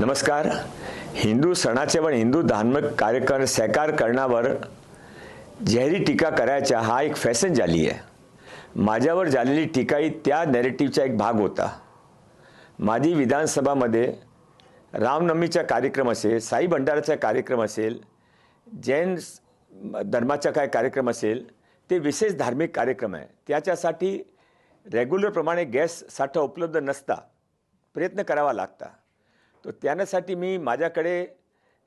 नमस्कार. हिंदू सणाचे व हिंदू धार्मिक कार्यक्रम साकार करण्यावर जाहीर टीका करायचा हा एक फॅशन झाली आहे. माझ्यावर झालेली टीका ही त्या नॅरेटिव्हचा एक भाग होता. माझी विधानसभामध्ये रामनवमीचा कार्यक्रम असेल, साई भंडाराचा कार्यक्रम असेल, जैन धर्माचा काय कार्यक्रम असेल, ते विशेष धार्मिक कार्यक्रम आहे. त्याच्यासाठी रेग्युलरप्रमाणे गॅस साठा उपलब्ध नसता, प्रयत्न करावा लागता. तो त्यासाठी मी माझ्याकडे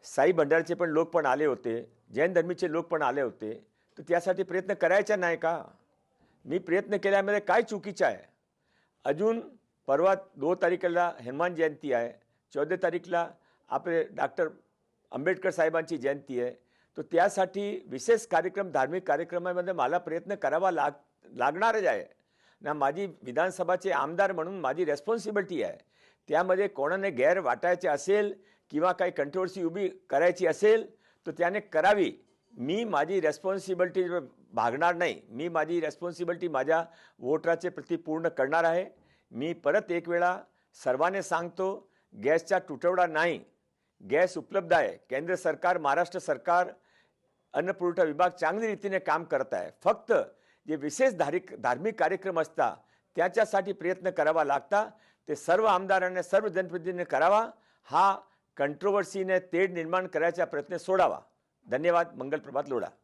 साई भंडारचे पण लोक पण आले होते, जैन धर्मीचे लोक पण आले होते. तर त्यासाठी प्रयत्न करायचा नाही का? मी प्रयत्न केल्यामध्ये काय चुकीचं आहे? अजून परवा 2 तारखेला हनुमान जयंती आहे, 14 तारीखला आपले डॉक्टर आंबेडकर साहेबांची जयंती आहे. तो त्यासाठी विशेष कार्यक्रम, धार्मिक कार्यक्रमामध्ये मला प्रयत्न करावा लागणारच आहे ना. माझी विधानसभाचे आमदार म्हणून माझी रेस्पॉन्सिबिलिटी आहे. त्यामध्ये कोणाने गैर वाटायचे असेल किंवा काही कंट्रोवर्सी उभी करायची असेल तर त्याने करावी. मी माझी रेस्पॉन्सिबिलिटी भागणार नाही. मी माझी रेस्पॉन्सिबिलिटी माझ्या वोटराचे प्रति पूर्ण करणार आहे. मी परत एक वेळा सर्वांना सांगतो, गॅसचा तुटवडा नाही, गॅस उपलब्ध आहे. केंद्र सरकार, महाराष्ट्र सरकार, अन्न पुरवठा विभाग चांगली रीतीने काम करत आहे. फक्त जे विशेष धार्मिक कार्यक्रम असतात त्याच्यासाठी प्रयत्न करावा लागता. ते सर्व आमदारांनी, सर्व जनप्रतिनिधींनी करावा. हा कंट्रोवर्सीने तेढ निर्माण करायचा प्रयत्न सोडावा. धन्यवाद. मंगल प्रभात लोढा.